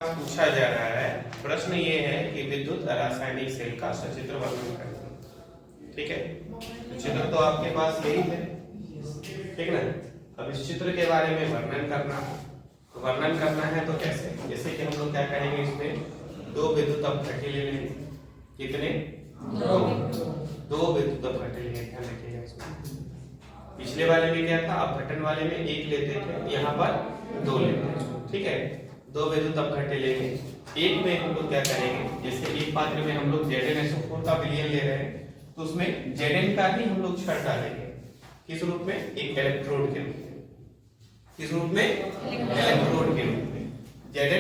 पूछा जा रहा है। प्रश्न ये है कि विद्युत रासायनिक सेल का सचित्र वर्णन करें। ठीक है, तो चित्र तो आपके पास यही है, ठीक ना। अब इस चित्र के बारे में वर्णन करना है, तो वर्णन करना है तो कैसे, जैसे कि हम लोग क्या करेंगे, इसमें दो विद्युत अपघट्य ले लेंगे। कितने? दो विद्युत अपघट्य लेंगे, ध्यान रखिएगा इसमें। पिछले वाले में क्या था, अपघटन वाले में एक लेते थे, यहाँ पर दो लेते हैं। ठीक है, दो विद्युत अपघट्य लेंगे। एक में हम लोग क्या करेंगे, जैसे एक पात्र में हम लोग Zn का विलयन ले रहे हैं, तो उसमें Zn का ही हम लोग छड़ डालेंगे। किस रूप में? एक इलेक्ट्रोड के रूप में। किस रूप में? इलेक्ट्रोड के रूप में। Zn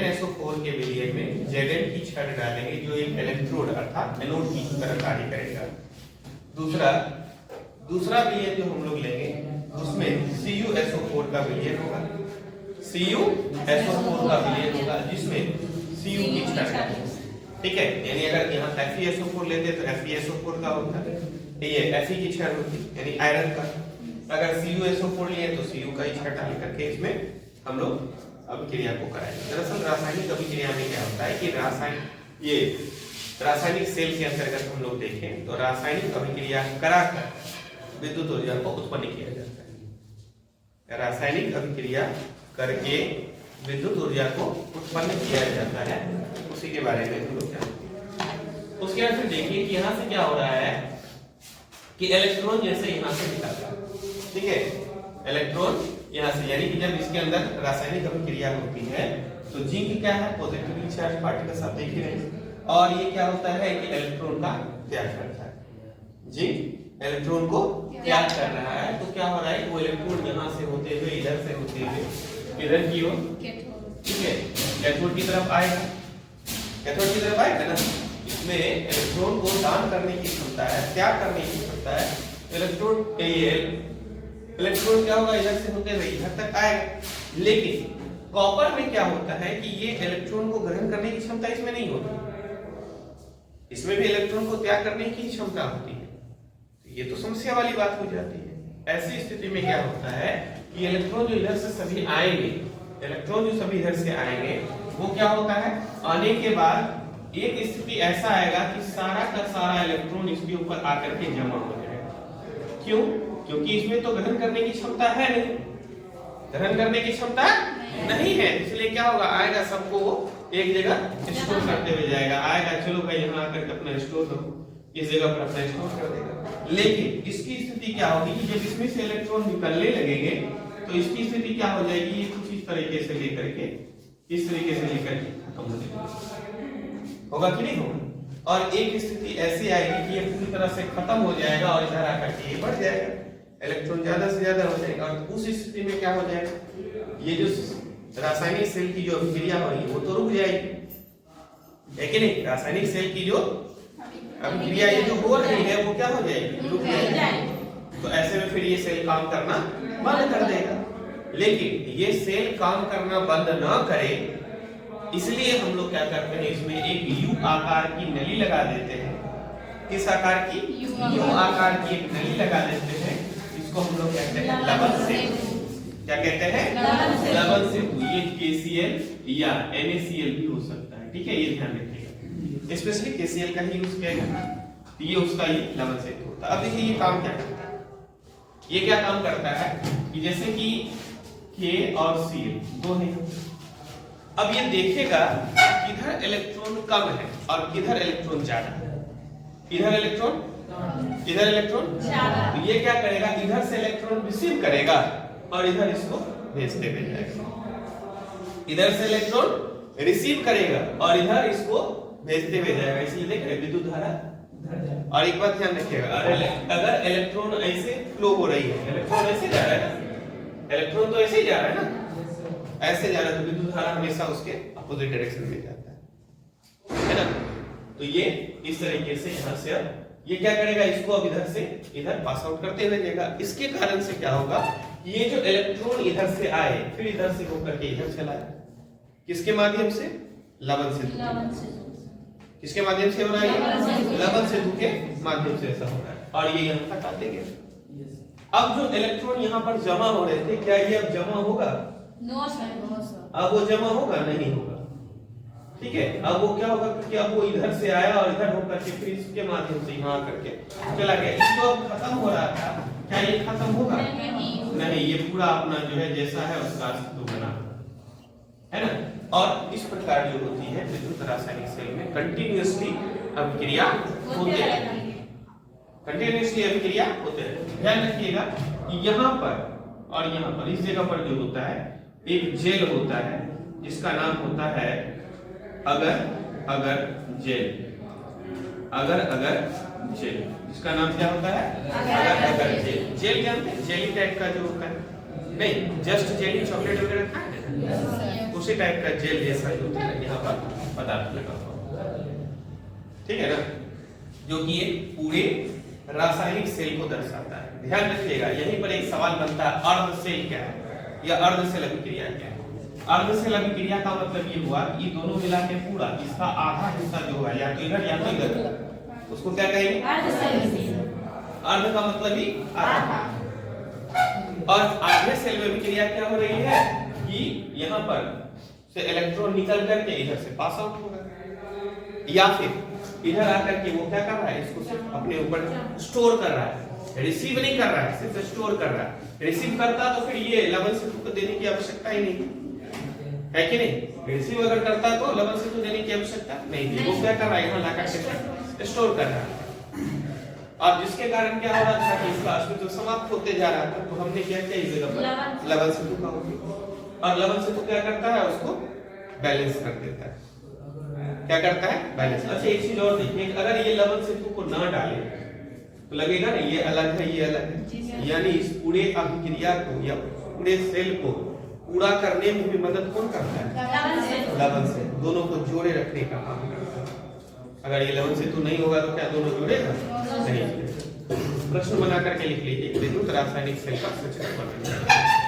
के विलयन में Zn की छड़ डालेंगे, जो एक इलेक्ट्रोड अर्थात एनोड की तरह कार्य करेगा। दूसरा विलयन जो हम लोग लेंगे, उसमें CuSO4 का विलयन होगा। CuSO4 का विलयन होगा, जिसमें Cu की छड़ है। ठीक है, यानी अगर यहाँ FeSO4 लेते तो FeSO4 का होता है, ये Fe की छड़ होती, यानी आयरन का। अगर CuSO4 लिए तो Cu का ही छड़ डाल करके इसमें हम लोग अभिक्रिया को कराएंगे। दरअसल रासायनिक अभिक्रिया में क्या होता है कि रासायनिक सेल के अंतर्गत हम लोग देखें तो रासायनिक अभिक्रिया कराकर विद्युत ऊर्जा को उत्पन्न किया जाता है। रासायनिक अभिक्रिया करके विद्युत ऊर्जा को उत्पन्न किया जाता है, उसी के बारे में हम लोग जानते हैं। उसके बाद फिर देखिए कि यहाँ से क्या हो रहा है कि इलेक्ट्रॉन जैसे यहाँ से निकल रहा है। ठीक है, इलेक्ट्रॉन यहाँ से, यानी कि जब इसके अंदर रासायनिक अभिक्रिया होती है तो जिंक क्या है, पॉजिटिवली चार्ज पार्टिकल्स आप देख ही रहे हैं, और ये क्या होता है कि इलेक्ट्रॉन का त्याग करता है। जिंक इलेक्ट्रॉन को त्याग कर रहा है, तो क्या हो रहा है, वो इलेक्ट्रॉन यहाँ से होते हुए इधर से होते हुए इधर की ओर, ठीक है, कैथोड की तरफ आएगा। कैथोड की तरफ आएगा ना, इसमें इलेक्ट्रॉन को दान करने की क्षमता है, त्याग करने की क्षमता है। इलेक्ट्रॉन क्या होगा, इधर से होते हुए इधर तक आएगा। लेकिन कॉपर में क्या होता है कि ये इलेक्ट्रॉन को ग्रहण करने की क्षमता इसमें नहीं होती, इसमें भी इलेक्ट्रॉन को त्याग करने की क्षमता होती है। ये तो समस्या वाली बात हो जाती है। ऐसी स्थिति में क्या होता है कि इलेक्ट्रॉन जो इधर से सभी आएंगे, इलेक्ट्रॉन जो सभी इधर से आएंगे, वो क्या होता है, आने के बाद एक स्थिति ऐसा आएगा कि सारा का सारा इलेक्ट्रॉन इसके ऊपर आकर के जमा हो जाएगा। क्यों? क्योंकि इसमें तो ग्रहण करने की क्षमता है नहीं, ग्रहण करने की क्षमता नहीं है, इसलिए क्या होगा, आएगा सबको एक जगह स्टोर करते हुए जाएगा। आएगा, चलो भाई यहाँ आकर अपना स्टोर करो, इस जगह पर अपना स्टोर कर देगा। लेकिन इसकी स्थिति क्या होगी कि जब इसमें से इलेक्ट्रॉन निकलने लगेंगे तो इसकी स्थिति क्या हो जाएगी, ये कुछ इस तरीके से लेकर के, इस तरीके से लेकर के खत्म हो जाएगी। होगा कि नहीं होगा? और एक स्थिति ऐसी आएगी कि ये पूरी तरह से खत्म हो जाएगा और इधर आकर के ये बढ़ जाएगा, इलेक्ट्रॉन ज्यादा से ज्यादा हो जाएगा। और उस स्थिति में क्या हो जाएगा, ये जो रासायनिक सेल की जो अभिक्रिया होगी वो तो रुक जाएगी, है कि नहीं। रासायनिक सेल की जो अभिक्रिया ये जो हो रही है वो क्या हो जाएगी, रुक जाएगी। तो ऐसे में फिर ये सेल काम करना बंद कर देगा। लेकिन ये सेल काम करना बंद ना करे, इसलिए हम लोग क्या करते हैं, इसमें एक यू आकार की नली लगा देते हैं। किस आकार की? यू आकार की एक नली लगा देते हैं। इसको हम लोग कहते हैं लवण सेतु। क्या कहते हैं? लवण सेतु। ये KCl या NaCl भी हो सकता है, ठीक है, ये ध्यान रखिएगा। स्पेशली KCl का ही यूज किया जाता है, तो ये उसका ही लवण सेतु होता है। अब देखिए ये काम क्या करता है, ये क्या काम करता है कि जैसे कि K और Cl दो हैं, अब ये देखेगा किधर इलेक्ट्रॉन कम है और किधर इलेक्ट्रॉन ज्यादा है। इधर इलेक्ट्रॉन ज्यादा, तो ये क्या करेगा, इधर से इलेक्ट्रॉन रिसीव करेगा और इधर इसको भेजते हुए जाएगा। इधर से इलेक्ट्रॉन रिसीव करेगा और इधर इसको भेजते हुए जाएगा, इसलिए देख रहे विद्युत धारा। और एक बात ध्यान रखिएगा, अगर इलेक्ट्रॉन ऐसे फ्लो हो रही है, इलेक्ट्रॉन ऐसे जा रहा है ना, इलेक्ट्रॉन तो ऐसे ही जा रहा है ना, ऐसे जा रहा है, तो विद्युत धारा हमेशा उसके अपोजिट डायरेक्शन में जाता है ना। तो ये इस तरीके से यहाँ से ये क्या करेगा, इसको अब इधर से इधर पास आउट करते हुए जाएगा। इसके कारण से क्या होगा, ये जो इलेक्ट्रॉन इधर से आए फिर इधर से होकर के इधर चला है, किसके माध्यम से? लवण सेतु। किसके माध्यम से हो रहा है? लवण सेतु के माध्यम से ऐसा हो रहा है, और ये यहाँ तक आते गए। अब जो इलेक्ट्रॉन यहाँ पर जमा हो रहे थे, क्या ये अब जमा होगा? No sir. अब वो जमा होगा? नहीं होगा। ठीक है। अब वो क्या होगा कि अब वो इधर से आया और इधर होकर के फिर इसके माध्यम से यहाँ करके चला गया। इसको अब खत्म हो रहा था, क्या ये खत्म होगा? नहीं, ये पूरा अपना जो है जैसा है उसका अस्तित्व बना है ना। और इस प्रकार जो होती है विद्युत रासायनिक सेल में कंटिन्यूअसली अभिक्रिया होते रहती है, कंटिन्यूअसली अभिक्रिया होते रहती है। ध्यान रखिएगा कि यहाँ पर और यहाँ पर इस जगह पर जो होता है एक जेल होता है जिसका नाम होता है अगर अगर जेल, अगर अगर जेल, जिसका नाम क्या होता है? अगर अगर जेल। जेल जानते हैं? जेली टाइप का जो होता है, नहीं जस्ट जेली चॉकलेट वगैरह खाते हैं, उसी टाइप का जेल जैसा जो होता है यहाँ पर पदार्थ लगा हुआ, ठीक है ना, जो कि ये पूरे रासायनिक सेल को दर्शाता है। ध्यान रखिएगा यहीं पर एक सवाल बनता है, अर्ध सेल क्या है या अर्ध सेल अभिक्रिया क्या है? अर्ध सेल अभिक्रिया का मतलब ये हुआ ये दोनों मिला के पूरा इसका आधा हिस्सा जो हुआ या तो इधर या तो इधर, उसको क्या कहेंगे? अर्ध का मतलब ही आधा। और आधे सेल में अभिक्रिया क्या हो रही है कि यहाँ पर से इलेक्ट्रॉन निकल करके इधर से पास आउट होगा या फिर इधर आकर के वो क्या कर रहा है इसको सिर्फ अपने ऊपर स्टोर कर रहा है, रिसीव नहीं कर रहा है, सिर्फ स्टोर कर रहा है। रिसीव करता तो फिर ये लवण सेतु को देने की आवश्यकता ही नहीं है कि नहीं? रिसीव अगर करता तो लवण सेतु देने की आवश्यकता नहीं थी। वो क्या कर रहा है यहाँ लाकर के स्टोर कर रहा है, और जिसके कारण क्या हो रहा था कि इसका अस्तित्व समाप्त होते जा रहा था। तो हमने क्या किया इस जगह पर लवण सेतु का उपयोग, और लवण सेतु क्या करता है उसको बैलेंस कर देता है। क्या करता है? बैलेंस। अच्छा एक चीज और देखिए, अगर ये लवण सेतु को ना डाले तो लगेगा ना ये अलग है ये अलग है, यानी इस पूरे अभिक्रिया को या पूरे सेल को पूरा करने में भी मदद कौन करता है? लवण सेतु। दोनों को जोड़े रखने का काम करता है। अगर ये लवण सेतु नहीं होगा तो क्या दोनों जुड़ेगा? नहीं। प्रश्न बना करके लिख लीजिए विद्युत रासायनिक सेल का संरचना।